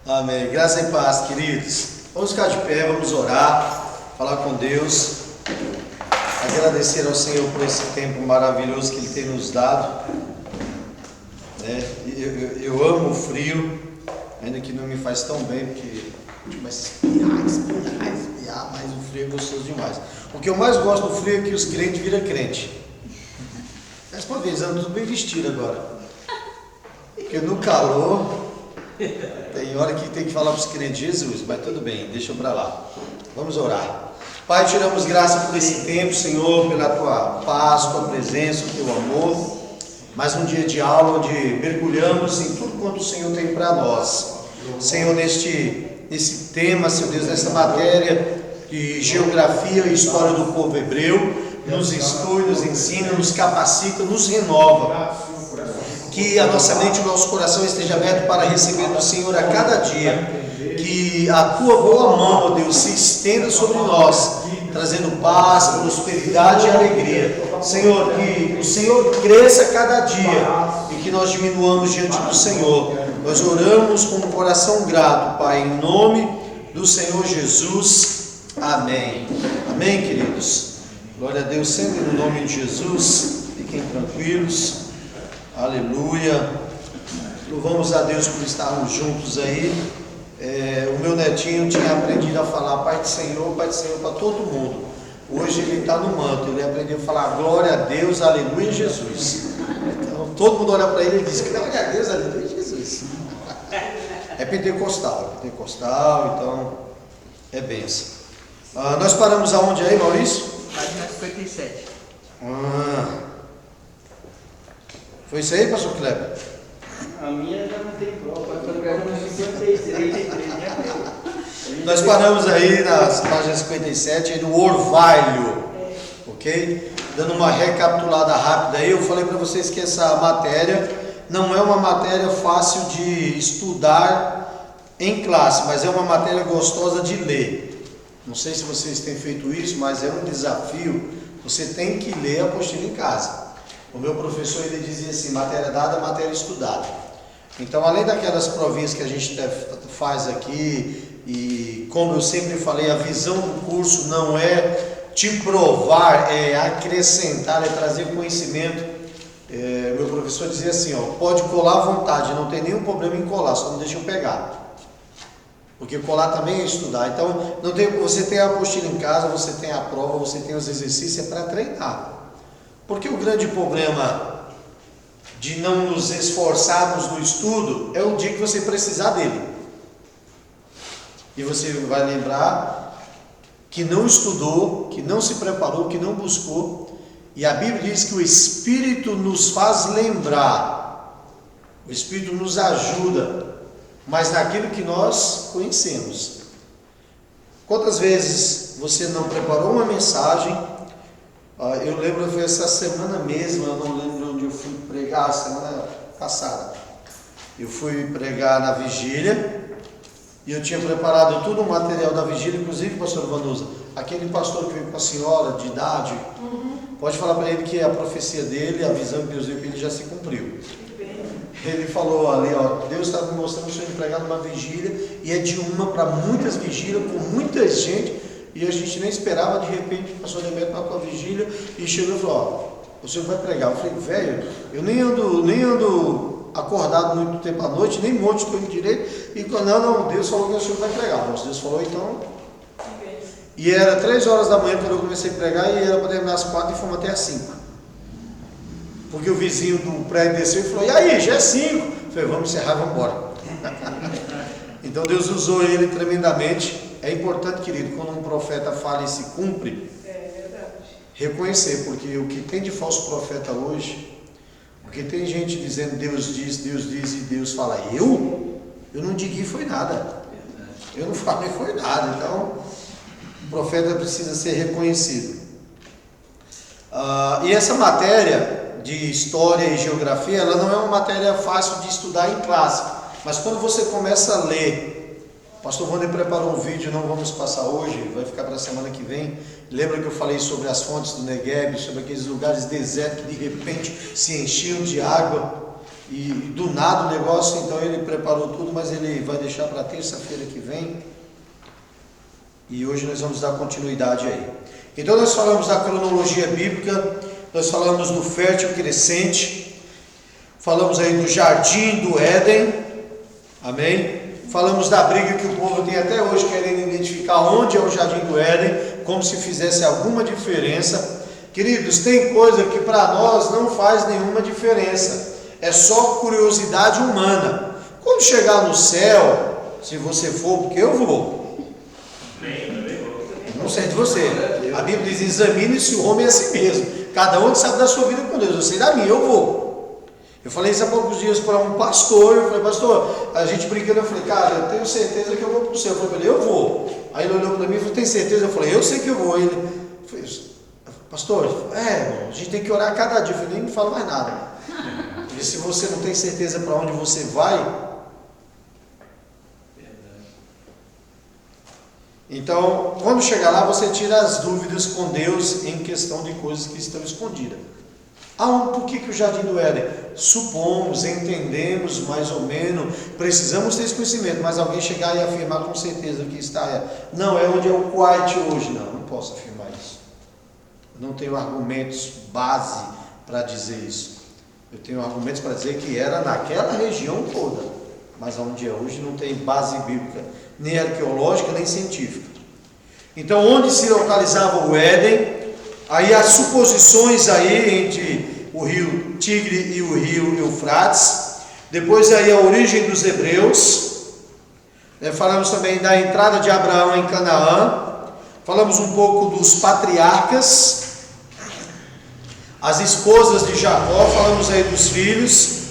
Amém. Graça e paz, queridos. Vamos ficar de pé, vamos orar, falar com Deus, agradecer ao Senhor por esse tempo maravilhoso que Ele tem nos dado. Eu amo o frio, ainda que não me faz tão bem, porque começa a espirrar, mas o frio é gostoso demais. O que eu mais gosto do frio é que os crentes viram crente. Mas pode ver, andam tudo bem vestido agora. Porque no calor, tem hora que tem que falar para os crentes, Jesus, mas tudo bem, deixa eu para lá. Vamos orar. Pai, te damos graça por esse tempo, Senhor, pela tua paz, tua presença, o teu amor. Mais um dia de aula onde mergulhamos em tudo quanto o Senhor tem para nós. Senhor, nesse tema, Senhor Deus, nessa matéria de geografia e história do povo hebreu, nos instrui, nos ensina, nos capacita, nos renova. Que a nossa mente e o nosso coração esteja aberto para receber do Senhor a cada dia. Que a tua boa mão, ó Deus, se estenda sobre nós, trazendo paz, prosperidade e alegria. Senhor, que o Senhor cresça cada dia e que nós diminuamos diante do Senhor. Nós oramos com um coração grato, Pai, em nome do Senhor Jesus. Amém. Amém, queridos. Glória a Deus, sempre no nome de Jesus. Fiquem tranquilos. Aleluia. Louvamos a Deus por estarmos juntos aí. O meu netinho tinha aprendido a falar Pai do Senhor para todo mundo. Hoje ele está no manto, ele aprendeu a falar glória a Deus, aleluia, Jesus. Então todo mundo olha para ele e diz glória a Deus, aleluia, Jesus. É pentecostal, então é bênção. Nós paramos aonde aí, Maurício? Página 57. Foi isso aí, pastor Kleber? A minha já não tem prova, vai para o 53. Nós paramos aí nas páginas 57, aí do orvalho, ok? Dando uma recapitulada rápida aí, eu falei para vocês que essa matéria não é uma matéria fácil de estudar em classe, mas é uma matéria gostosa de ler. Não sei se vocês têm feito isso, mas é um desafio. Você tem que ler a apostila em casa. O meu professor, ele dizia assim, matéria dada, matéria estudada. Então, além daquelas provinhas que a gente faz aqui, e como eu sempre falei, a visão do curso não é te provar, é acrescentar, é trazer conhecimento. Meu professor dizia assim, pode colar à vontade, não tem nenhum problema em colar, só não deixa eu pegar. Porque colar também é estudar. Então, você tem a apostila em casa, você tem a prova, você tem os exercícios, é para treinar. Porque o grande problema de não nos esforçarmos no estudo é o dia que você precisar dele. E você vai lembrar que não estudou, que não se preparou, que não buscou. E a Bíblia diz que o Espírito nos faz lembrar, o Espírito nos ajuda, mas naquilo que nós conhecemos. Quantas vezes você não preparou uma mensagem? Eu lembro, foi essa semana mesmo, eu não lembro onde eu fui pregar, semana passada. Eu fui pregar na vigília e eu tinha preparado todo o material da vigília, inclusive, pastor Vanusa, aquele pastor que veio com a senhora de idade, pode falar para ele que a profecia dele, a visão que Deus deu para ele já se cumpriu. Ele falou ali, Deus está me mostrando o senhor pregar numa vigília, e é de uma para muitas vigílias, com muita gente, e a gente nem esperava. De repente o pastor Demetrio estava com a vigília e chegou e falou, o senhor vai pregar. Eu falei, velho, eu nem ando acordado muito tempo à noite, nem monte estou indo direito, e não, Deus falou que o senhor vai pregar. Nossa, Deus falou, então. E era 3 horas da manhã quando eu comecei a pregar, e era para terminar às 4 e fomos até às 5. Porque o vizinho do prédio desceu e falou, e aí, já é 5. Eu falei, vamos encerrar, vamos embora. Então Deus usou ele tremendamente. É importante, querido, quando um profeta fala e se cumpre, reconhecer, porque o que tem de falso profeta hoje, porque tem gente dizendo Deus diz, e Deus fala, eu não digo foi nada, eu não falei foi nada. Então o profeta precisa ser reconhecido. E essa matéria de história e geografia, ela não é uma matéria fácil de estudar em classe, mas quando você começa a ler, o pastor Wander preparou um vídeo, não vamos passar hoje, vai ficar para a semana que vem. Lembra que eu falei sobre as fontes do Negueb, sobre aqueles lugares desertos que de repente se enchiam de água? e do nada o negócio, então ele preparou tudo, mas ele vai deixar para terça-feira que vem. E hoje nós vamos dar continuidade aí. Então nós falamos da cronologia bíblica, nós falamos do fértil crescente, falamos aí do jardim do Éden, amém? Falamos da briga que o povo tem até hoje, querendo identificar onde é o jardim do Éden, como se fizesse alguma diferença. Queridos, tem coisa que para nós não faz nenhuma diferença, é só curiosidade humana. Quando chegar no céu, se você for, porque eu vou, não sei de você, a Bíblia diz: examine-se o homem a si mesmo, cada um sabe da sua vida com Deus, eu sei da minha, eu vou. Eu falei isso há poucos dias para um pastor, eu falei: pastor, a gente brincando, eu falei: cara, eu tenho certeza que eu vou para o céu. Eu falei: eu vou. Aí ele olhou para mim e falou: tem certeza? Eu falei: eu sei que eu vou. Ele falou: pastor, irmão, a gente tem que orar cada dia. Eu falei: nem me fala mais nada. E se você não tem certeza para onde você vai, então, quando chegar lá, você tira as dúvidas com Deus em questão de coisas que estão escondidas. Por que o jardim do Éden? Supomos, entendemos mais ou menos, precisamos ter esse conhecimento, mas alguém chegar e afirmar com certeza que está, não, é onde é o Kuwait hoje, não posso afirmar isso. Eu não tenho argumentos base para dizer isso. Eu tenho argumentos para dizer que era naquela região toda, mas onde é hoje não tem base bíblica, nem arqueológica, nem científica. Então, onde se localizava o Éden? Aí as suposições aí entre o rio Tigre e o rio Eufrates. Depois aí a origem dos hebreus. Falamos também da entrada de Abraão em Canaã. Falamos um pouco dos patriarcas, as esposas de Jacó. Falamos aí dos filhos.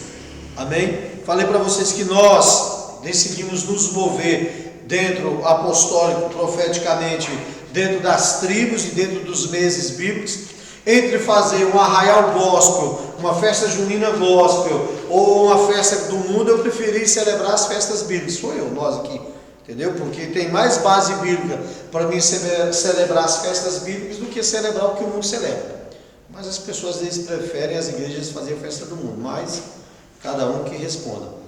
Amém? Falei para vocês que nós decidimos nos mover dentro apostólico, profeticamente, dentro das tribos e dentro dos meses bíblicos, entre fazer um arraial gospel, uma festa junina gospel, ou uma festa do mundo, eu preferi celebrar as festas bíblicas. Sou eu, nós aqui, entendeu? Porque tem mais base bíblica para mim celebrar as festas bíblicas do que celebrar o que o mundo celebra. Mas as pessoas às vezes preferem as igrejas fazer a festa do mundo, mas cada um que responda.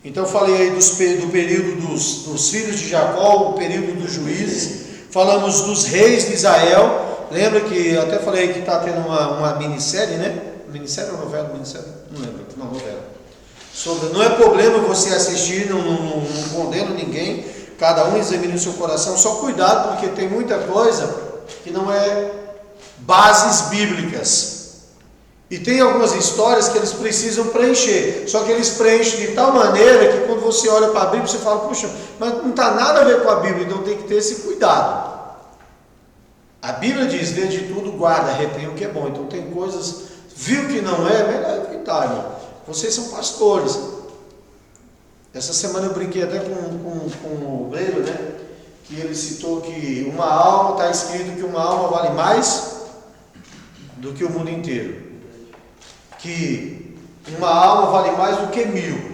Então falei aí do período dos filhos de Jacó, o período dos juízes. Falamos dos reis de Israel. Lembra que eu até falei que está tendo uma minissérie, né? Minissérie ou novela? Minissérie? Não lembro, uma novela. Não é problema você assistir, não condeno ninguém. Cada um examine o seu coração. Só cuidado, porque tem muita coisa que não é bases bíblicas. E tem algumas histórias que eles precisam preencher. Só que eles preenchem de tal maneira que quando você olha para a Bíblia, você fala: puxa, mas não está nada a ver com a Bíblia, então tem que ter esse cuidado. A Bíblia diz: vê de tudo, guarda, retém o que é bom. Então tem coisas, viu que não é, melhor evitar, irmão. Vocês são pastores. Essa semana eu brinquei até com o obreiro, né? Que ele citou que uma alma, está escrito que uma alma vale mais do que o mundo inteiro. Que uma alma vale mais do que 1000.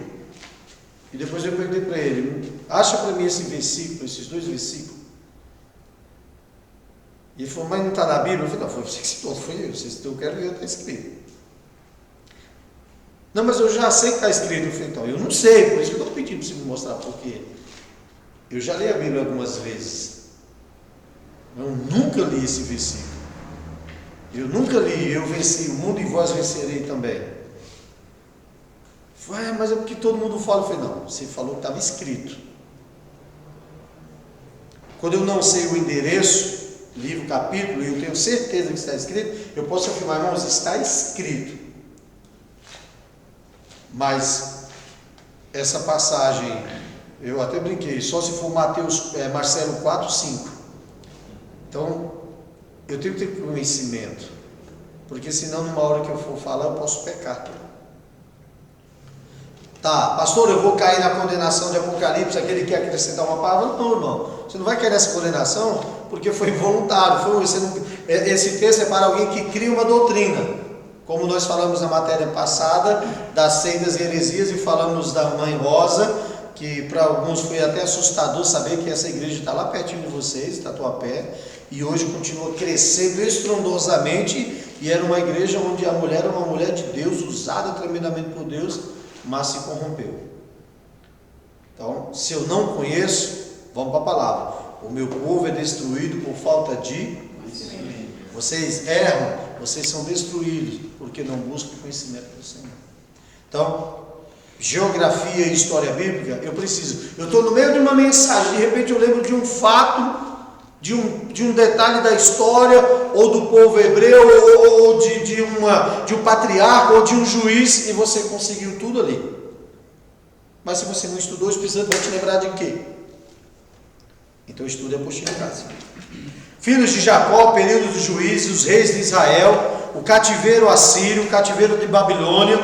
E depois eu perguntei para ele: acha para mim esse versículo, esses 2 versículos? E ele falou: mas não está na Bíblia? Eu falei: não, foi você que citou, foi eu. Você citou, eu quero ver, está escrito. Não, mas eu já sei que está escrito. Eu falei: então, eu não sei, por isso que eu estou pedindo para você me mostrar, porque eu já li a Bíblia algumas vezes. Eu nunca li esse versículo. Eu nunca li: eu venci o mundo e vós vencerei também. Mas é porque todo mundo fala. Eu falei: não, você falou que estava escrito. Quando eu não sei o endereço, livro, capítulo, e eu tenho certeza que está escrito, eu posso afirmar: irmãos, está escrito. Mas essa passagem, eu até brinquei, só se for Marcelo 4, 5. Então, eu tenho que ter conhecimento, porque senão numa hora que eu for falar, eu posso pecar. Tá, pastor, eu vou cair na condenação de Apocalipse, aquele que quer acrescentar uma palavra? Não, irmão, você não vai cair nessa condenação, porque foi voluntário. Esse texto é para alguém que cria uma doutrina, como nós falamos na matéria passada, das seitas e heresias, e falamos da Mãe Rosa, que para alguns foi até assustador saber que essa igreja está lá pertinho de vocês, Tatuapé, e hoje continua crescendo estrondosamente, e era uma igreja onde a mulher era uma mulher de Deus, usada tremendamente por Deus, mas se corrompeu. Então, se eu não conheço, vamos para a palavra. O meu povo é destruído por falta de conhecimento. Vocês erram, vocês são destruídos porque não buscam o conhecimento do Senhor. Então, geografia e história bíblica, eu preciso. Eu estou no meio de uma mensagem, de repente eu lembro de um fato, de um detalhe da história, ou do povo hebreu, ou de um patriarca, ou de um juiz, e você conseguiu tudo ali. Mas se você não estudou, o Espírito Santo vai te lembrar de quê? Então estude a apostila básica. Filhos de Jacó, período dos juízes, os reis de Israel, o cativeiro assírio, o cativeiro de Babilônia,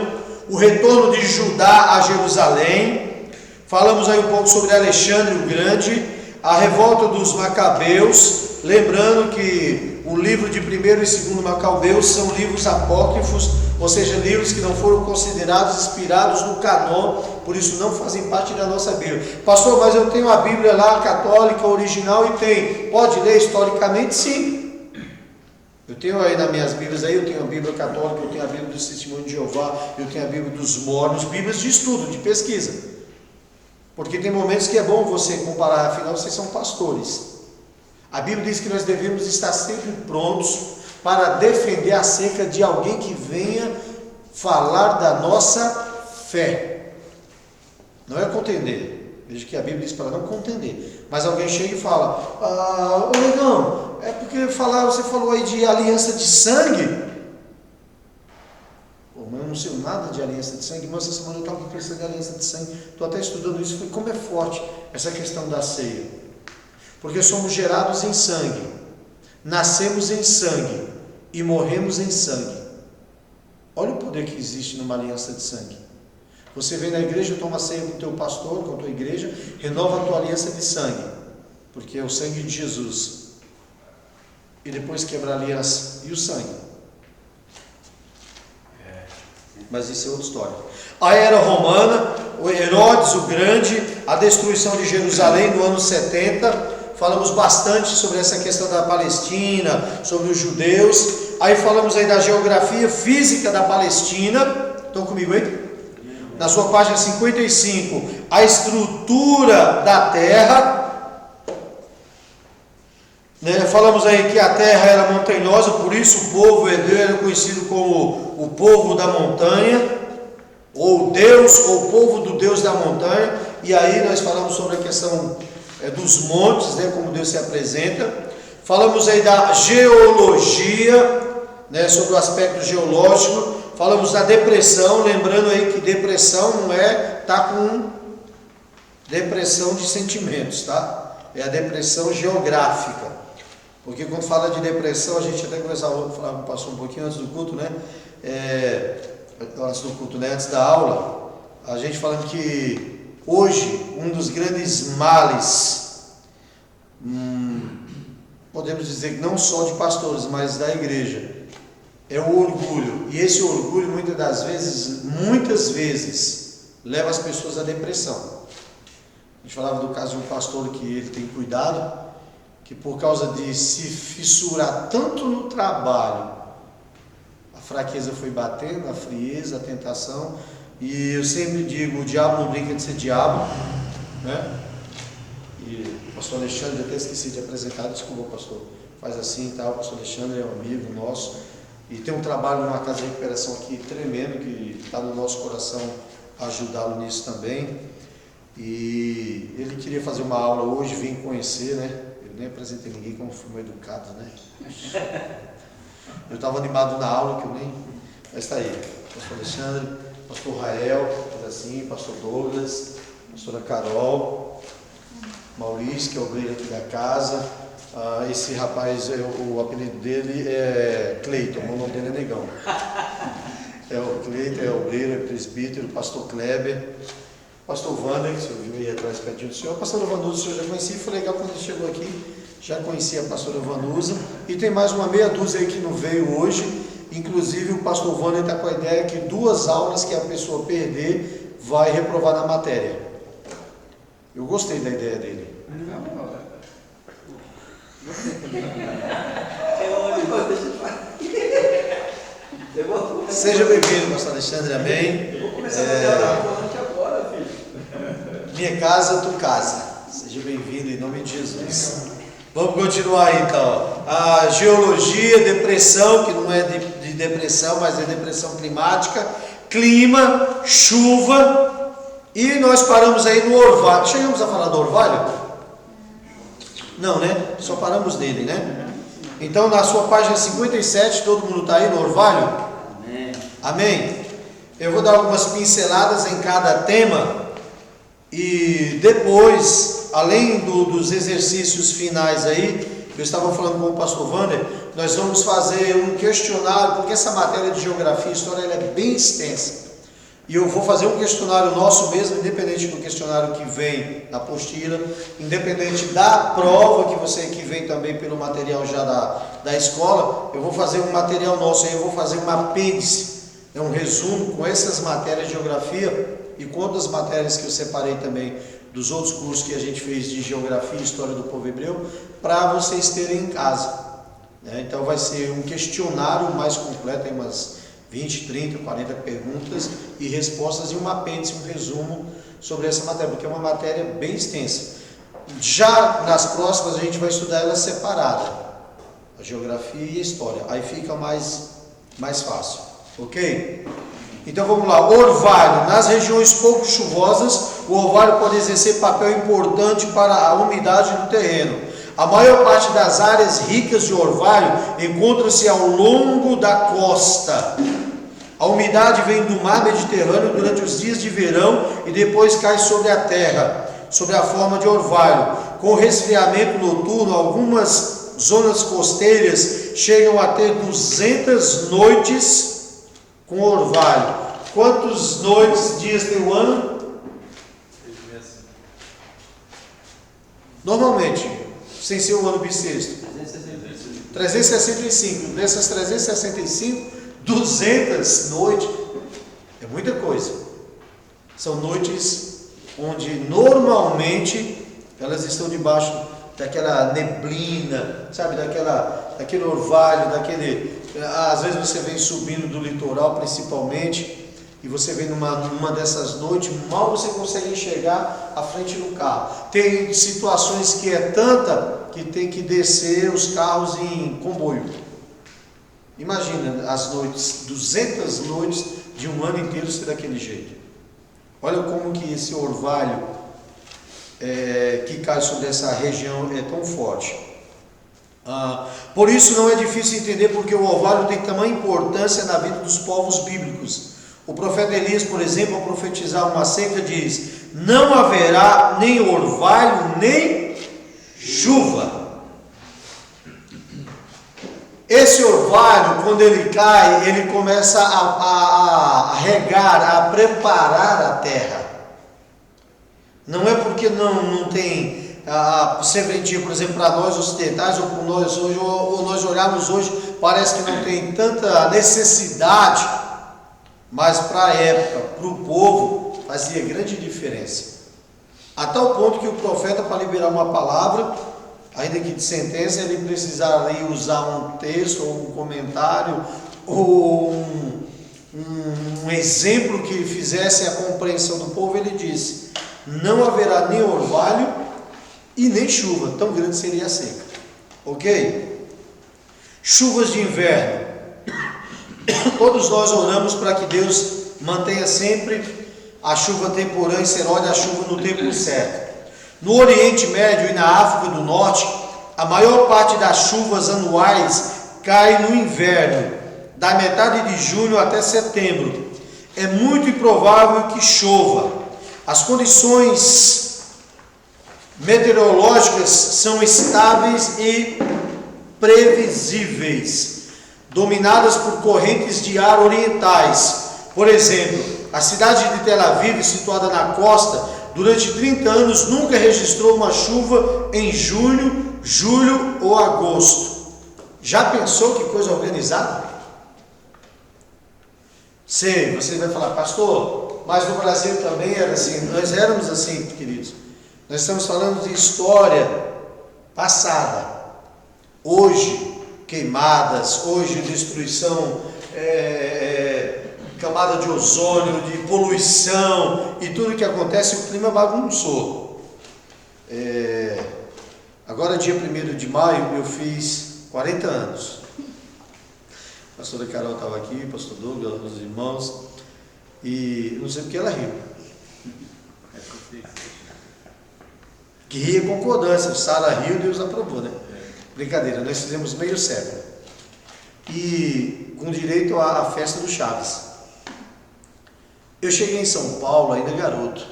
o retorno de Judá a Jerusalém. Falamos aí um pouco sobre Alexandre o Grande, a revolta dos Macabeus, lembrando que o livro de 1º e 2º Macabeus são livros apócrifos, ou seja, livros que não foram considerados inspirados no canon, por isso não fazem parte da nossa Bíblia. Pastor, mas eu tenho a Bíblia lá, católica, original, e tem. Pode ler historicamente? Sim. Eu tenho aí nas minhas Bíblias, aí eu tenho a Bíblia católica, eu tenho a Bíblia do Testemunho de Jeová, eu tenho a Bíblia dos Mormons, Bíblias de estudo, de pesquisa. Porque tem momentos que é bom você comparar, afinal vocês são pastores. A Bíblia diz que nós devemos estar sempre prontos para defender acerca de alguém que venha falar da nossa fé. Não é contender. Veja que a Bíblia diz para não contender. Mas alguém chega e fala: ô negão, é porque você falou aí de aliança de sangue. Pô, mas eu não sei nada de aliança de sangue. Mas essa semana eu estava pensando em aliança de sangue. Estou até estudando isso. Falei, como é forte essa questão da ceia. Porque somos gerados em sangue. Nascemos em sangue. E morremos em sangue. Olha o poder que existe numa aliança de sangue. Você vem na igreja, toma ceia com o teu pastor, com a tua igreja, renova a tua aliança de sangue, porque é o sangue de Jesus. E depois quebra a aliança e o sangue. Mas isso é outra história. A era romana, o Herodes o Grande, a destruição de Jerusalém no ano 70. Falamos bastante sobre essa questão da Palestina, sobre os judeus. Aí falamos aí da geografia física da Palestina. Estão comigo aí? Na sua página 55, a estrutura da terra. Falamos aí que a terra era montanhosa, por isso o povo hebreu era conhecido como o povo da montanha, ou Deus, ou o povo do Deus da montanha. E aí nós falamos sobre a questão dos montes, como Deus se apresenta. Falamos aí da geologia, sobre o aspecto geológico. Falamos da depressão, lembrando aí que depressão não é com depressão de sentimentos, tá? É a depressão geográfica. Porque quando fala de depressão, a gente até passou um pouquinho antes do culto, antes da aula, a gente falando que hoje um dos grandes males, podemos dizer que não só de pastores, mas da igreja, é o orgulho. E esse orgulho muitas vezes leva as pessoas à depressão. A gente falava do caso de um pastor que ele tem cuidado, que por causa de se fissurar tanto no trabalho, a fraqueza foi batendo, a frieza, a tentação. E eu sempre digo, o diabo não brinca de ser diabo, E o pastor Alexandre, até esqueci de apresentar, desculpa pastor, faz assim e tal. O pastor Alexandre é um amigo nosso. E tem um trabalho numa casa de recuperação aqui tremendo, que está no nosso coração ajudá-lo nisso também. E ele queria fazer uma aula hoje, vim conhecer, Eu nem apresentei ninguém, como fui mal educado, Eu estava animado na aula, mas está aí. Pastor Alexandre, pastor Rael, pastor Douglas, pastora Carol, Maurício, que é o obreiro aqui da casa. Esse rapaz, o apelido dele é Cleiton, o nome dele é Negão. É o Cleiton, é o obreiro, é presbítero, pastor Kleber, pastor Wander, que o senhor viu aí atrás pertinho do senhor. A pastora Vanusa, o senhor já conhecia, foi legal quando ele chegou aqui, já conhecia a pastora Vanusa. E tem mais uma meia dúzia aí que não veio hoje, inclusive o pastor Wander está com a ideia que 2 aulas que a pessoa perder vai reprovar na matéria. Eu gostei da ideia dele. Seja bem-vindo, pastor Alexandre, amém. Minha casa, tu casa. Seja bem-vindo em nome de Jesus. Vamos continuar aí, então. A geologia, depressão, que não é de depressão, mas é depressão climática, clima, chuva, e nós paramos aí no orvalho. Chegamos a falar do orvalho? Não, né? Só paramos nele, né? Então, na sua página 57, todo mundo está aí no orvalho? Amém. Amém? Eu vou dar algumas pinceladas em cada tema, e depois, além dos exercícios finais aí, eu estava falando com o pastor Wander, nós vamos fazer um questionário, porque essa matéria de geografia e história ela é bem extensa. E eu vou fazer um questionário nosso mesmo, independente do questionário que vem na apostila, independente da prova que vem também pelo material já da escola, eu vou fazer um material nosso aí, eu vou fazer um apêndice, um resumo com essas matérias de geografia e com outras matérias que eu separei também dos outros cursos que a gente fez de geografia e história do povo hebreu, para vocês terem em casa, né? Então vai ser um questionário mais completo, tem umas 20, 30, 40 perguntas e respostas e um apêndice, um resumo sobre essa matéria, porque é uma matéria bem extensa. Já nas próximas a gente vai estudar ela separada, a geografia e a história, aí fica mais fácil, ok? Então vamos lá, orvalho. Nas regiões pouco chuvosas, o orvalho pode exercer papel importante para a umidade do terreno. A maior parte das áreas ricas de orvalho encontra-se ao longo da costa. A umidade vem do mar Mediterrâneo durante os dias de verão e depois cai sobre a terra, sob a forma de orvalho. Com o resfriamento noturno, algumas zonas costeiras chegam a ter 200 noites com orvalho. Quantas dias tem o ano? Normalmente, sem ser o ano bissexto. 365. Dessas 365, 200 noites. É muita coisa. São noites onde normalmente elas estão debaixo daquela neblina, sabe, daquele orvalho, às vezes você vem subindo do litoral principalmente, e você vem numa dessas noites, mal você consegue enxergar a frente do carro. Tem situações que é tanta que tem que descer os carros em comboio. Imagina as noites, 200 noites de um ano inteiro ser daquele jeito. Olha como que esse orvalho que cai sobre essa região é tão forte. Por isso não é difícil entender porque o orvalho tem tamanha importância na vida dos povos bíblicos. O profeta Elias, por exemplo, ao profetizar uma seca, diz: não haverá nem orvalho, nem chuva. Esse orvalho, quando ele cai, ele começa a regar, a preparar a terra. Não é porque não tem serventia, por exemplo, para nós ocidentais, ou por nós hoje, ou nós olharmos hoje, parece que não tem tanta necessidade, mas para a época, para o povo, fazia grande diferença. A tal ponto que o profeta, para liberar uma palavra, ainda que de sentença, ele precisaria usar um texto, ou um comentário, ou um exemplo que fizesse a compreensão do povo. Ele disse: não haverá nem orvalho e nem chuva, tão grande seria a seca. Ok? Chuvas de inverno. Todos nós oramos para que Deus mantenha sempre a chuva temporã e serode a chuva no tempo certo. No Oriente Médio e na África do Norte, a maior parte das chuvas anuais cai no inverno, da metade de junho até setembro. É muito improvável que chova. As condições meteorológicas são estáveis e previsíveis, dominadas por correntes de ar orientais. Por exemplo, a cidade de Tel Aviv, situada na costa, durante 30 anos nunca registrou uma chuva em junho, julho ou agosto. Já pensou que coisa organizada? Sei, você vai falar: pastor, mas no Brasil também era assim. Nós éramos assim, queridos. Nós estamos falando de história passada. Hoje, queimadas, hoje destruição camada de ozônio, de poluição e tudo que acontece, o clima bagunçou. Agora, dia 1º de maio, eu fiz 40 anos. A pastora Carol estava aqui, o pastor Douglas, os irmãos, e não sei porque ela riu. Que ria concordância, Sara riu, Deus aprovou, né? Brincadeira, nós fizemos meio século. E com direito à festa do Chaves. Eu cheguei em São Paulo ainda garoto.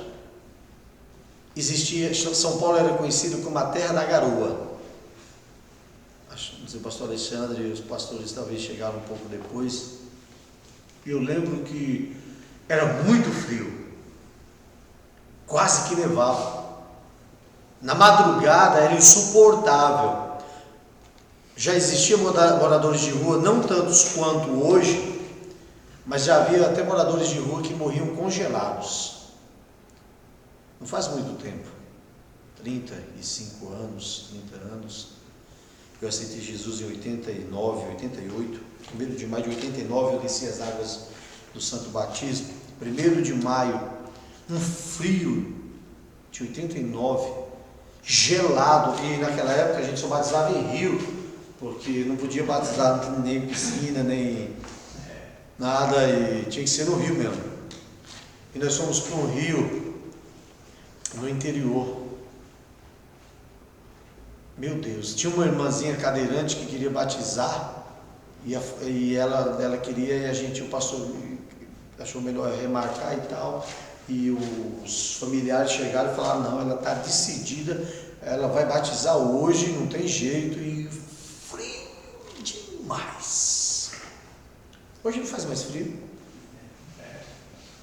São Paulo era conhecido como a terra da garoa. Não sei, o pastor Alexandre e os pastores talvez chegaram um pouco depois. Eu lembro que era muito frio. Quase que nevava. Na madrugada era insuportável. Já existiam moradores de rua, não tantos quanto hoje, mas já havia até moradores de rua que morriam congelados. Não faz muito tempo, 35 anos, 30 anos. Eu aceitei Jesus em 89, 88. 1º de maio de 89 eu desci as águas do Santo Batismo. 1º de maio, um frio de 89, gelado. E naquela época a gente só batizava em rio, porque não podia batizar nem em piscina, nem nada, e tinha que ser no rio mesmo. E nós fomos para um rio no interior. Meu Deus, tinha uma irmãzinha cadeirante que queria batizar, e ela queria, e o pastor achou melhor remarcar e tal, e os familiares chegaram e falaram: não, ela está decidida, ela vai batizar hoje, não tem jeito, e frio demais. Hoje não faz mais frio.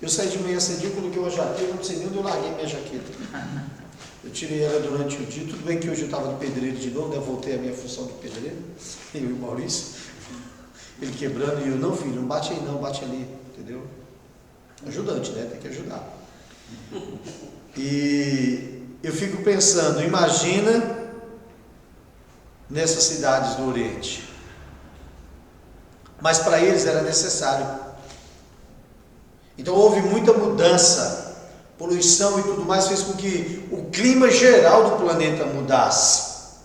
Eu saí de manhã cedinho, coloquei uma jaqueta, não sei nem onde eu larguei minha jaqueta. Eu tirei ela durante o dia, tudo bem que hoje eu estava de pedreiro de novo, né? Eu voltei à minha função de pedreiro, eu e o Maurício, ele quebrando, e eu: não, filho, não bate aí não, bate ali, entendeu? Ajudante, né? Tem que ajudar. E eu fico pensando, imagina nessas cidades do Oriente. Mas para eles era necessário. Então houve muita mudança, poluição e tudo mais fez com que o clima geral do planeta mudasse.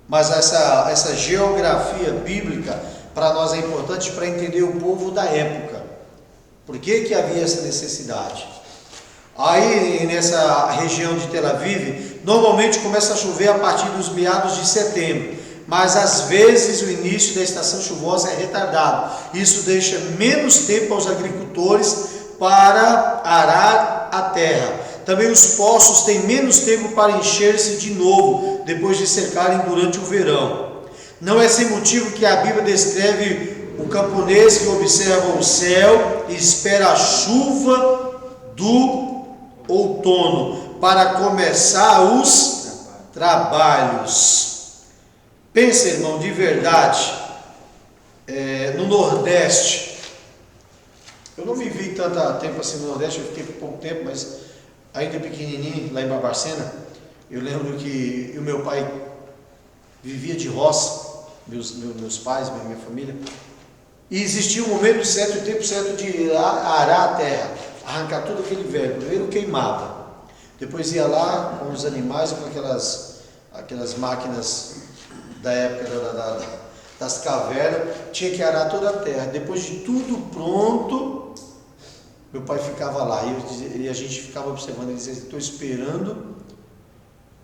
Mas essa geografia bíblica para nós é importante para entender o povo da época. Por que havia essa necessidade? Aí nessa região de Tel Aviv, normalmente começa a chover a partir dos meados de setembro, mas às vezes o início da estação chuvosa é retardado. Isso deixa menos tempo aos agricultores para arar a terra. Também os poços têm menos tempo para encher-se de novo, depois de secarem durante o verão. Não é sem motivo que a Bíblia descreve o camponês que observa o céu e espera a chuva do outono para começar os trabalhos. Pensa, irmão, de verdade, no Nordeste. Eu não vivi tanto tempo assim no Nordeste, eu fiquei por pouco tempo, mas ainda pequenininho, lá em Barbacena, eu lembro que o meu pai vivia de roça, meus pais, minha família, e existia um momento certo, o tempo certo de arar a terra, arrancar todo aquele velho. Primeiro queimava, depois ia lá com os animais, com aquelas máquinas da época das cavernas, tinha que arar toda a terra. Depois de tudo pronto, meu pai ficava lá, e a gente ficava observando. Ele dizia: estou esperando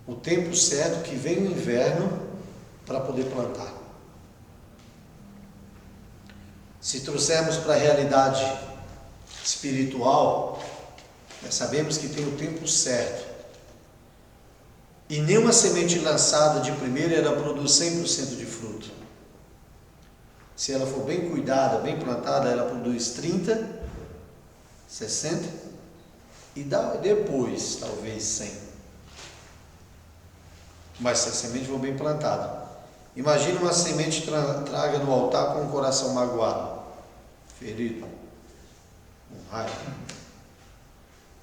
o tempo certo, que vem o inverno, para poder plantar. Se trouxermos para a realidade espiritual, nós sabemos que tem o tempo certo. E nenhuma semente lançada de primeira ela produz 100% de fruto. Se ela for bem cuidada, bem plantada, ela produz 30, 60 e depois talvez 100. Mas se a semente for bem plantada. Imagina uma semente traga no altar com o coração magoado, ferido, com raiva.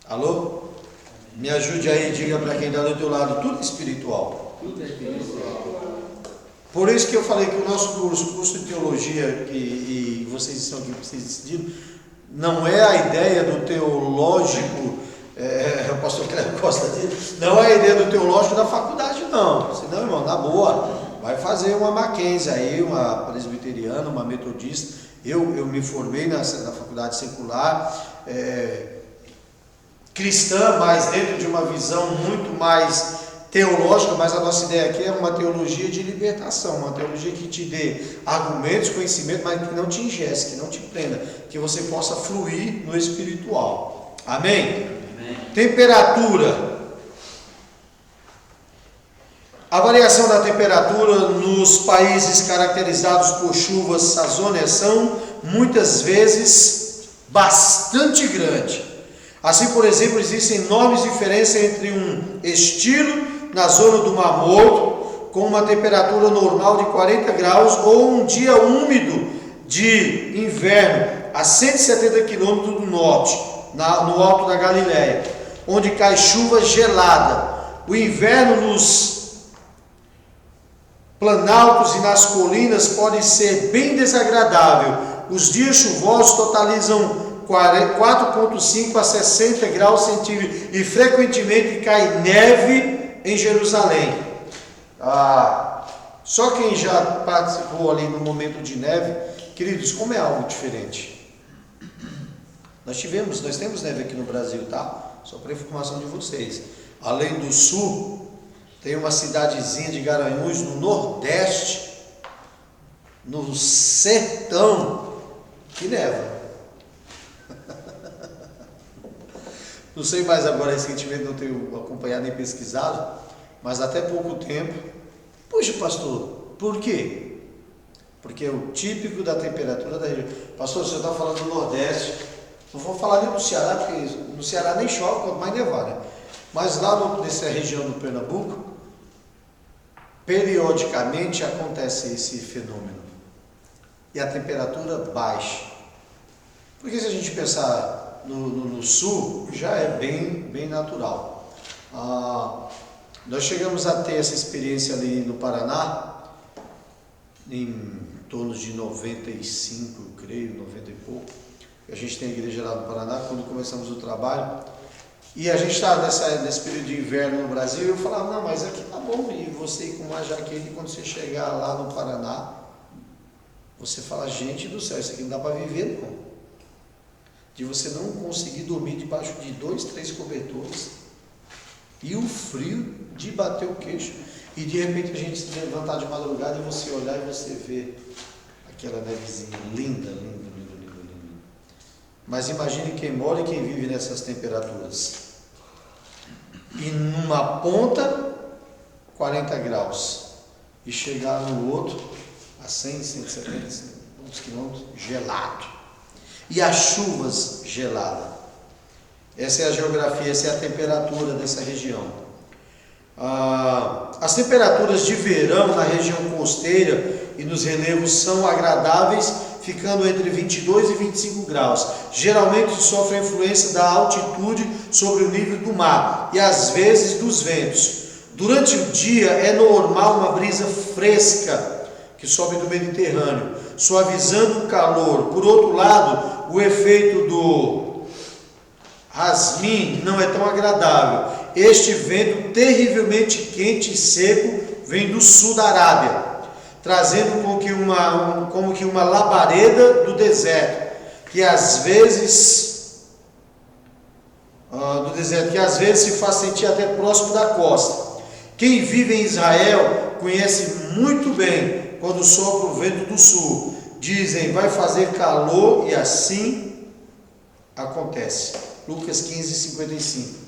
Alô? Me ajude aí, diga para quem está do teu lado, tudo espiritual. Tudo é espiritual. Por isso que eu falei que o nosso curso de teologia, e vocês estão aqui, vocês decidiram, não é a ideia do teológico, o pastor Cleber Costa diz, não é a ideia do teológico da faculdade, não. Senão, irmão, na boa, vai fazer uma Mackenzie aí, uma presbiteriana, uma metodista. Eu me formei na faculdade secular, cristã, mas dentro de uma visão muito mais teológica, mas a nossa ideia aqui é uma teologia de libertação, uma teologia que te dê argumentos, conhecimento, mas que não te ingesse, que não te prenda, que você possa fluir no espiritual. Amém? Amém. Temperatura. A variação da temperatura nos países caracterizados por chuvas sazônicas são muitas vezes bastante grande. Assim, por exemplo, existem enormes diferenças entre um estilo na zona do Mar Morto, com uma temperatura normal de 40 graus, ou um dia úmido de inverno a 170 quilômetros do norte, no alto da Galileia, onde cai chuva gelada. O inverno nos planaltos e nas colinas pode ser bem desagradável. Os dias chuvosos totalizam 4,5 a 60 graus centígrados e frequentemente cai neve em Jerusalém. Só quem já participou ali no momento de neve, queridos, como é algo diferente. Nós temos neve aqui no Brasil, tá? Só para informação de vocês. Além do sul, tem uma cidadezinha de Garanhuns no Nordeste, no sertão, que neva. Não sei mais agora, recentemente não tenho acompanhado nem pesquisado, mas até pouco tempo. Puxa, pastor, por quê? Porque é o típico da temperatura da região. Pastor, você está falando do Nordeste, não vou falar nem do Ceará, porque no Ceará nem chove, quanto mais nevar, né? Mas lá nessa região do Pernambuco, periodicamente acontece esse fenômeno. E a temperatura baixa. Porque se a gente pensar no sul, já é bem natural. Nós chegamos a ter essa experiência ali no Paraná, em torno de 95, eu creio, 90 e pouco. A gente tem a igreja lá no Paraná, quando começamos o trabalho. E a gente está nesse período de inverno no Brasil, e eu falava, não, mas aqui tá bom, e você ir com uma jaqueta, e quando você chegar lá no Paraná, você fala, gente do céu, isso aqui não dá para viver, não. De você não conseguir dormir debaixo de 2, 3 cobertores, e o frio de bater o queixo, e de repente a gente se levantar de madrugada, e você olhar e você ver aquela nevezinha linda. Mas imagine quem mora e quem vive nessas temperaturas. E numa ponta, 40 graus. E chegar no outro, a 100, 170 quilômetros, gelado. E as chuvas geladas. Essa é a geografia, essa é a temperatura dessa região. As temperaturas de verão na região costeira e nos relevos são agradáveis, ficando entre 22 e 25 graus. Geralmente sofre a influência da altitude sobre o nível do mar e às vezes dos ventos. Durante o dia é normal uma brisa fresca que sobe do Mediterrâneo, suavizando o calor. Por outro lado, o efeito do Rasmin não é tão agradável. Este vento terrivelmente quente e seco vem do sul da Arábia, trazendo como que uma labareda do deserto, que às vezes se faz sentir até próximo da costa. Quem vive em Israel conhece muito bem quando sopra o vento do sul. Dizem, vai fazer calor, e assim acontece. Lucas 15, 55.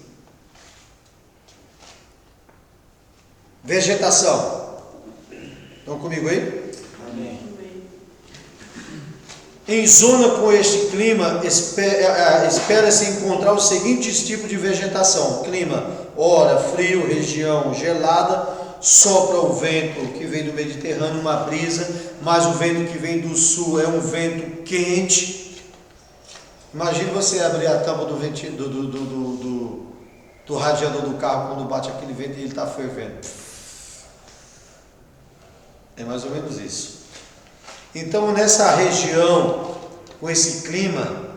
Vegetação. Estão comigo aí? Amém. Em zona com este clima, espera-se encontrar os seguintes tipos de vegetação. Clima, ora, frio, região gelada, sopra o vento que vem do Mediterrâneo, uma brisa, mas o vento que vem do sul é um vento quente. Imagine você abrir a tampa do radiador do carro quando bate aquele vento e ele está fervendo. É mais ou menos isso. Então, nessa região, com esse clima,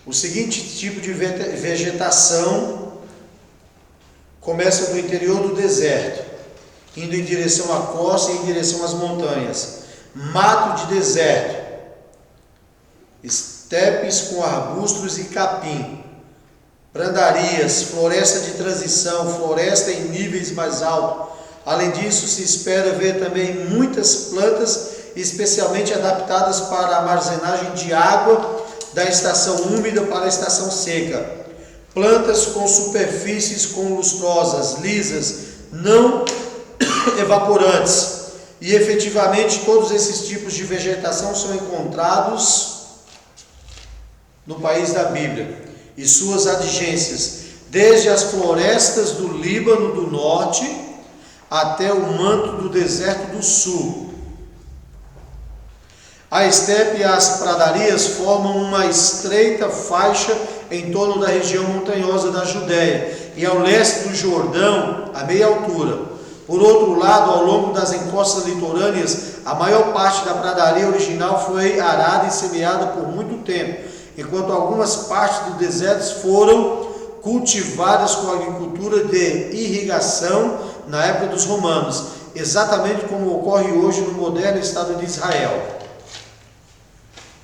O seguinte tipo de vegetação começa no interior do deserto, indo em direção à costa e em direção às montanhas. Mato de deserto, estepes com arbustos e capim, pradarias, floresta de transição, floresta em níveis mais altos. Além disso, se espera ver também muitas plantas especialmente adaptadas para a armazenagem de água da estação úmida para a estação seca. Plantas com superfícies com lustrosas, lisas, não evaporantes. E efetivamente todos esses tipos de vegetação são encontrados no país da Bíblia e suas adjacências, desde as florestas do Líbano do norte até o manto do deserto do sul. A estepe e as pradarias formam uma estreita faixa em torno da região montanhosa da Judéia e ao leste do Jordão, a meia altura. Por outro lado, ao longo das encostas litorâneas, a maior parte da pradaria original foi arada e semeada por muito tempo, enquanto algumas partes do deserto foram cultivadas com agricultura de irrigação na época dos romanos, exatamente como ocorre hoje no moderno Estado de Israel.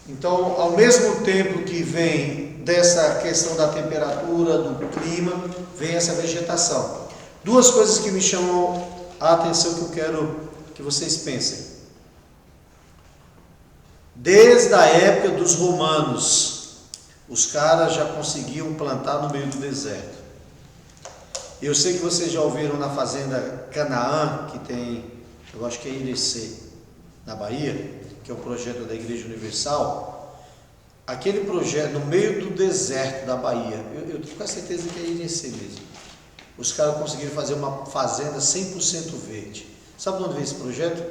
Então, ao mesmo tempo que vem dessa questão da temperatura, do clima, vem essa vegetação. Duas coisas que me chamam a atenção que eu quero que vocês pensem. Desde a época dos romanos, os caras já conseguiam plantar no meio do deserto. Eu sei que vocês já ouviram na fazenda Canaã, que tem, eu acho que é Irecê, na Bahia, que é um projeto da Igreja Universal. Aquele projeto no meio do deserto da Bahia, eu tenho quase certeza que é Irecê mesmo. Os caras conseguiram fazer uma fazenda 100% verde. Sabe de onde veio esse projeto?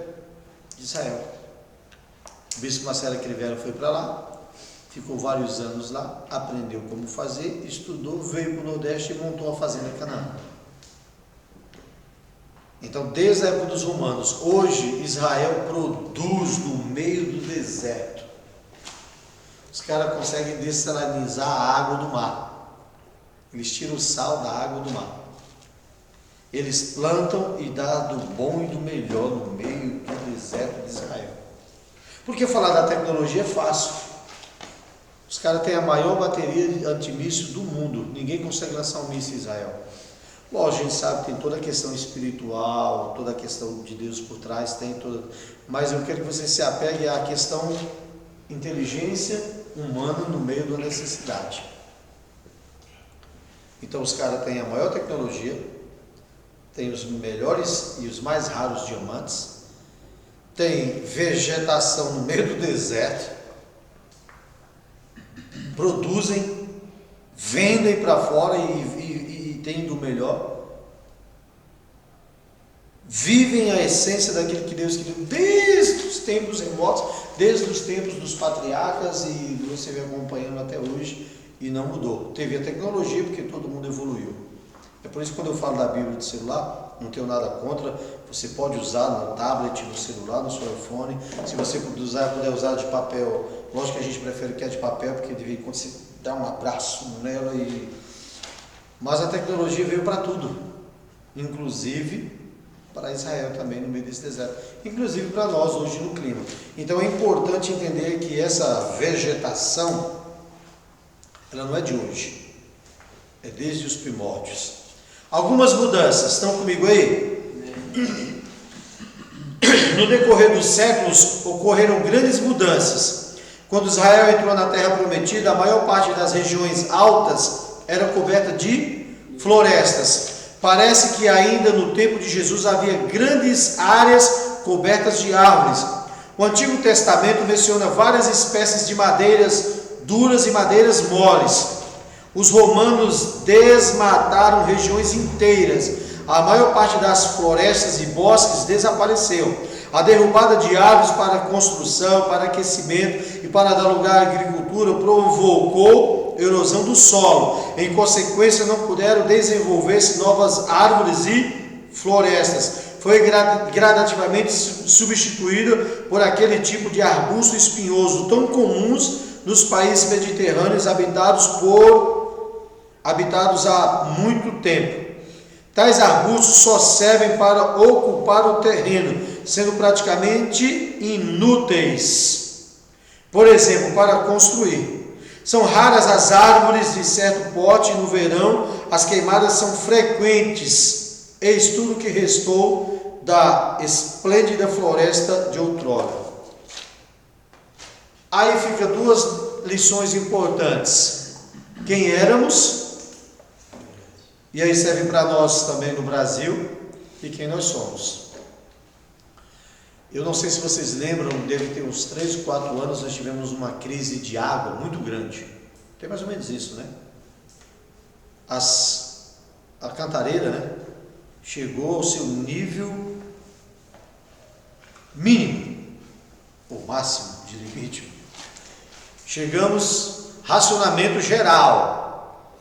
De Israel. O bispo Marcelo Crivella foi para lá, ficou vários anos lá, aprendeu como fazer, estudou, veio para o Nordeste e montou a fazenda Canaã. Então, desde a época dos romanos, hoje Israel produz no meio do deserto. Os caras conseguem dessalinizar a água do mar. Eles tiram o sal da água do mar. Eles plantam e dá do bom e do melhor no meio do deserto de Israel. Porque falar da tecnologia é fácil. Os caras têm a maior bateria de antimíssil do mundo. Ninguém consegue lançar um míssil em Israel. Lógico, a gente sabe que tem toda a questão espiritual, toda a questão de Deus por trás, tem toda. Mas eu quero que você se apegue à questão inteligência humana no meio da necessidade. Então os caras têm a maior tecnologia, tem os melhores e os mais raros diamantes, tem vegetação no meio do deserto, produzem, vendem para fora e tem do melhor, vivem a essência daquilo que Deus queria desde os tempos remotos, desde os tempos dos patriarcas, e você vem acompanhando até hoje e não mudou. Teve a tecnologia porque todo mundo evoluiu. É por isso que quando eu falo da Bíblia de celular, não tenho nada contra, você pode usar no tablet, no celular, no seu iPhone. Se você puder usar de papel, lógico que a gente prefere que é de papel, porque de vez em quando você dá um abraço nela Mas a tecnologia veio para tudo, inclusive para Israel também no meio desse deserto, inclusive para nós hoje no clima. Então é importante entender que essa vegetação, ela não é de hoje, é desde os primórdios. Algumas mudanças, estão comigo aí? No decorrer dos séculos ocorreram grandes mudanças. Quando Israel entrou na terra prometida, a maior parte das regiões altas era coberta de florestas. Parece que ainda no tempo de Jesus havia grandes áreas cobertas de árvores. O Antigo Testamento menciona várias espécies de madeiras duras e madeiras moles. Os romanos desmataram regiões inteiras. A maior parte das florestas e bosques desapareceu. A derrubada de árvores para construção, para aquecimento e para dar lugar à agricultura provocou erosão do solo. Em consequência, não puderam desenvolver-se novas árvores e florestas. Foi gradativamente substituída por aquele tipo de arbusto espinhoso tão comuns nos países mediterrâneos habitados há muito tempo. Tais arbustos só servem para ocupar o terreno, sendo praticamente inúteis. Por exemplo, para construir. São raras as árvores de certo porte, e no verão as queimadas são frequentes. Eis tudo que restou da esplêndida floresta de outrora. Aí fica duas lições importantes. Quem éramos, e aí serve para nós também no Brasil, e quem nós somos. Eu não sei se vocês lembram, deve ter uns 3 ou 4 anos, nós tivemos uma crise de água muito grande. Tem mais ou menos isso, né? A Cantareira, né, chegou ao seu nível mínimo, ou máximo de limite. Chegamos, racionamento geral.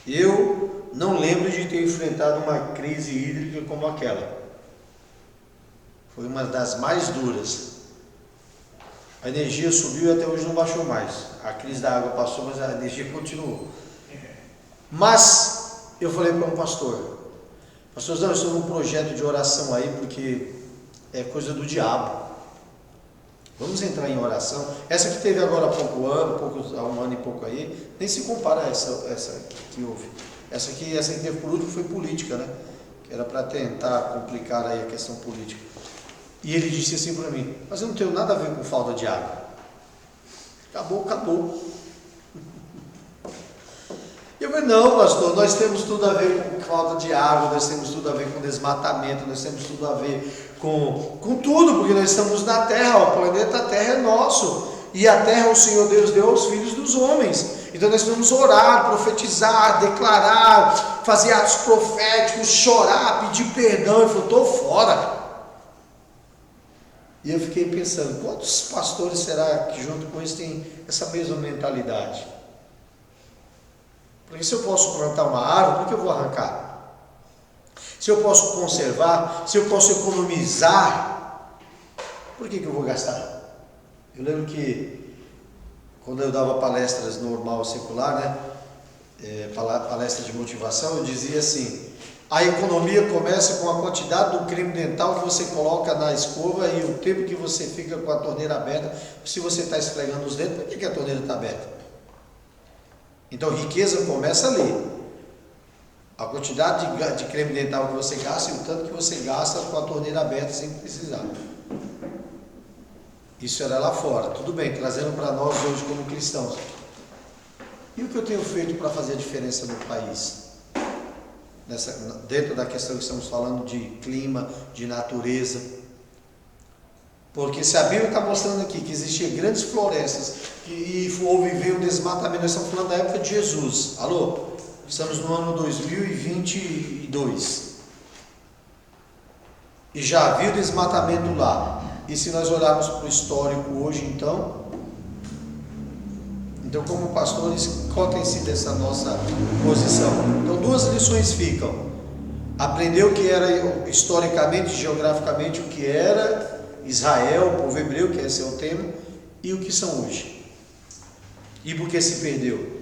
Eu não lembro de ter enfrentado uma crise hídrica como aquela. Foi uma das mais duras. A energia subiu e até hoje não baixou mais. A crise da água passou, mas a energia continuou. Mas eu falei para um pastor, pastorzão, eu estou num projeto de oração aí, porque é coisa do diabo. Vamos entrar em oração. Essa que teve agora há um ano e pouco aí, nem se compara a essa que houve. Essa que teve por último foi política, né? Que era para tentar complicar aí a questão política. E ele disse assim para mim, mas eu não tenho nada a ver com falta de água. Acabou. Eu falei, não, pastor, nós temos tudo a ver com falta de água, nós temos tudo a ver com desmatamento, nós temos tudo a ver com tudo, porque nós estamos na Terra, o planeta Terra é nosso, e a Terra o Senhor Deus deu aos filhos dos homens. Então nós vamos orar, profetizar, declarar, fazer atos proféticos, chorar, pedir perdão. Ele falou, estou fora. E eu fiquei pensando, quantos pastores será que junto com eles têm essa mesma mentalidade? Porque se eu posso plantar uma árvore, por que eu vou arrancar? Se eu posso conservar, se eu posso economizar, por que eu vou gastar? Eu lembro que quando eu dava palestras normal, secular, né, palestra de motivação, eu dizia assim, a economia começa com a quantidade do creme dental que você coloca na escova e o tempo que você fica com a torneira aberta. Se você está esfregando os dentes, por que a torneira está aberta? Então, riqueza começa ali. A quantidade de creme dental que você gasta e o tanto que você gasta com a torneira aberta sem precisar. Isso era lá fora. Tudo bem, trazendo para nós hoje como cristãos. E o que eu tenho feito para fazer a diferença no país? Dentro da questão que estamos falando de clima, de natureza. Porque se a Bíblia está mostrando aqui que existiam grandes florestas e veio um desmatamento, nós estamos falando da época de Jesus. Alô? Estamos no ano 2022. E já havia o desmatamento lá. E se nós olharmos para o histórico hoje, então como pastores, qual tem sido essa nossa posição? Então, duas lições ficam. Aprender o que era historicamente, geograficamente, o que era Israel, o povo hebreu, que esse é o tema, e o que são hoje. E por que se perdeu?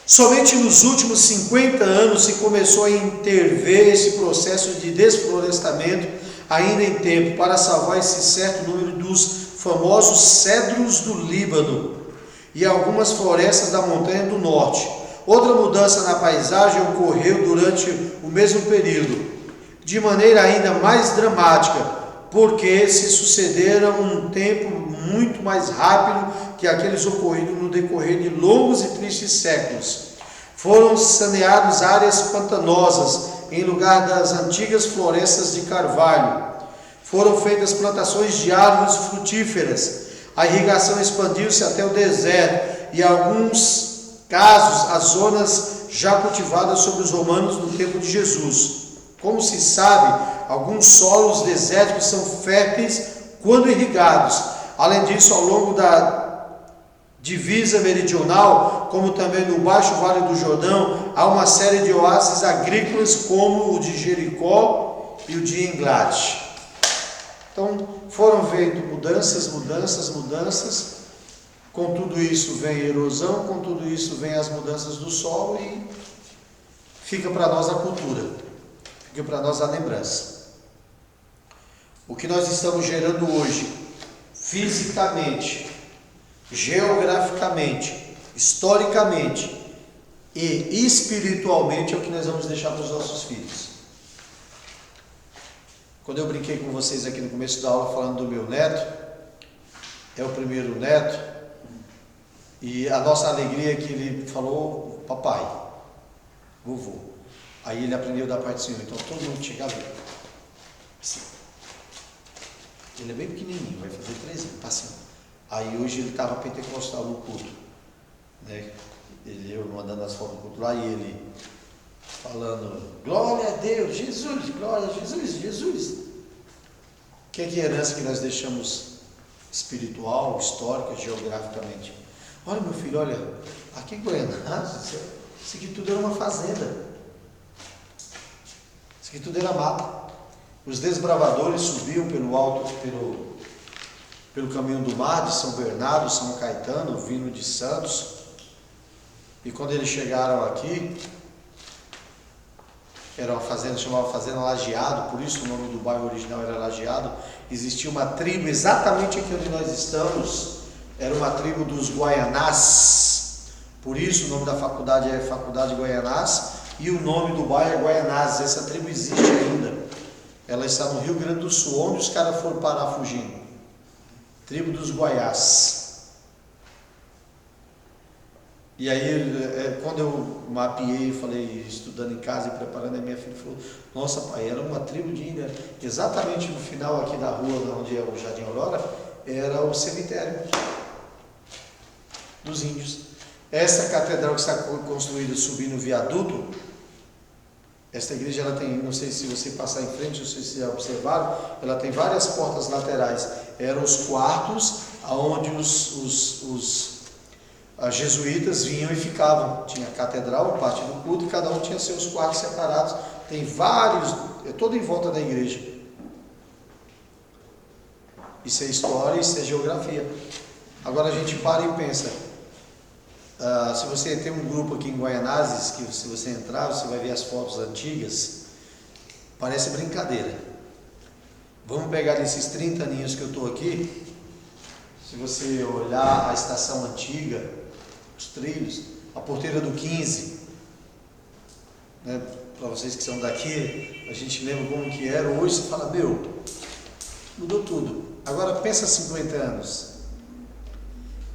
Somente nos últimos 50 anos se começou a intervir esse processo de desflorestamento, ainda em tempo, para salvar esse certo número dos famosos cedros do Líbano e algumas florestas da montanha do norte. Outra mudança na paisagem ocorreu durante o mesmo período, de maneira ainda mais dramática, porque se sucederam um tempo muito mais rápido que aqueles ocorridos no decorrer de longos e tristes séculos. Foram saneadas áreas pantanosas em lugar das antigas florestas de carvalho. Foram feitas plantações de árvores frutíferas. A irrigação expandiu-se até o deserto e, em alguns casos, as zonas já cultivadas sobre os romanos no tempo de Jesus. Como se sabe, alguns solos desérticos são férteis quando irrigados. Além disso, ao longo da divisa meridional, como também no Baixo Vale do Jordão, há uma série de oásis agrícolas como o de Jericó e o de Englade. Então, foram vendo mudanças, Com tudo isso vem erosão, com tudo isso vem as mudanças do solo e fica para nós a cultura, fica para nós a lembrança. O que nós estamos gerando hoje, fisicamente, geograficamente, historicamente e espiritualmente, é o que nós vamos deixar para os nossos filhos. Quando eu brinquei com vocês aqui no começo da aula falando do meu neto, é o primeiro neto, e a nossa alegria é que ele falou, papai, vovô. Aí ele aprendeu da parte do Senhor, então todo mundo chegava assim. Ele é bem pequenininho, vai fazer 13 anos, tá assim. Aí hoje ele estava pentecostal no culto, né? Eu mandando as fotos do culto lá e ele falando, glória a Deus, Jesus, glória a Jesus, Jesus. O que é herança que nós deixamos espiritual, histórica, geograficamente? Olha, meu filho, olha, aqui em Goiânia, isso aqui tudo era uma fazenda. Isso aqui tudo era mata. Os desbravadores subiam pelo alto, pelo caminho do mar de São Bernardo, São Caetano, vindo de Santos. E quando eles chegaram aqui, era uma fazenda, chamava Fazenda Lajeado, por isso o nome do bairro original era Lajeado. Existia uma tribo exatamente aqui onde nós estamos, era uma tribo dos Guaianás, por isso o nome da faculdade é Faculdade Guaianás e o nome do bairro é Guaianás. Essa tribo existe ainda, ela está no Rio Grande do Sul, onde os caras foram parar fugindo, tribo dos Guaiás. E aí, quando eu mapeei, falei, estudando em casa e preparando, a minha filha falou, nossa pai, era uma tribo de índia, exatamente no final aqui da rua, onde é o Jardim Aurora, era o cemitério dos índios. Essa catedral que está construída subindo o viaduto, esta igreja ela tem, não sei se você passar em frente, não sei se já observaram, ela tem várias portas laterais, eram os quartos onde os jesuítas vinham e ficavam, tinha a catedral, a parte do culto, e cada um tinha seus quartos separados, tem vários, é todo em volta da igreja. Isso é história, isso é geografia. Agora a gente para e pensa, se você tem um grupo aqui em Guaianazes, que se você entrar, você vai ver as fotos antigas, parece brincadeira. Vamos pegar esses 30 aninhos que eu estou aqui, se você olhar a estação antiga, os trilhos, a porteira do 15, né? Para vocês que são daqui, a gente lembra como que era, hoje você fala, meu, mudou tudo. Agora pensa 50 anos,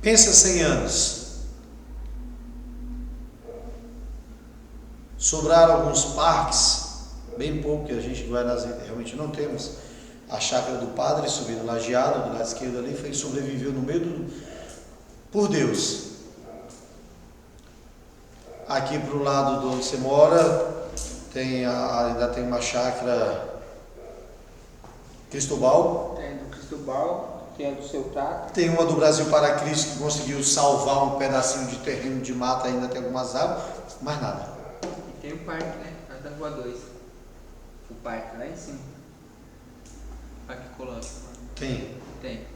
pensa 100 anos, sobraram alguns parques, bem pouco, que a gente realmente não temos. A chácara do padre, subindo Lajeado, do lado esquerdo ali, sobreviveu no meio do... por Deus. Aqui para o lado de onde você mora, ainda tem uma chácara Cristobal. Tem do Cristobal, que é do seu Tato. Tem uma do Brasil para Cristo, que conseguiu salvar um pedacinho de terreno de mata, ainda tem algumas árvores, mais nada. E tem o parque, né? Da Rua 2. O parque lá em cima. Parque ecológico. Tem. Tem.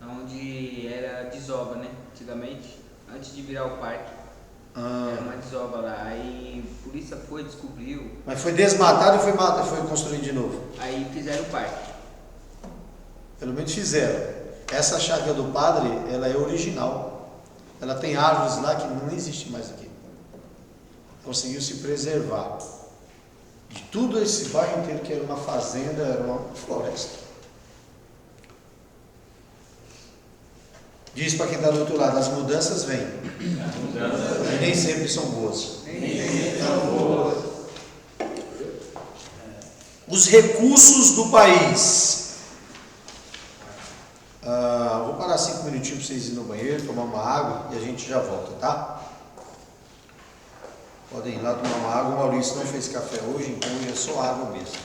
Onde era desova, né? Antigamente, antes de virar o parque. Era uma desova lá. Aí a polícia foi, descobriu. Mas foi desmatado e foi construído de novo. Aí fizeram o parque. Pelo menos fizeram. Essa chácara do padre, ela é original. Ela tem árvores lá que não existe mais aqui. Conseguiu se preservar. De tudo esse bairro inteiro que era uma fazenda, era uma floresta. Diz para quem está do outro lado, as mudanças vêm. E nem sempre são boas. Os recursos do país. Vou parar 5 minutinhos para vocês irem no banheiro, tomar uma água e a gente já volta, tá? Podem ir lá tomar uma água. O Maurício não fez café hoje, então hoje é só água mesmo.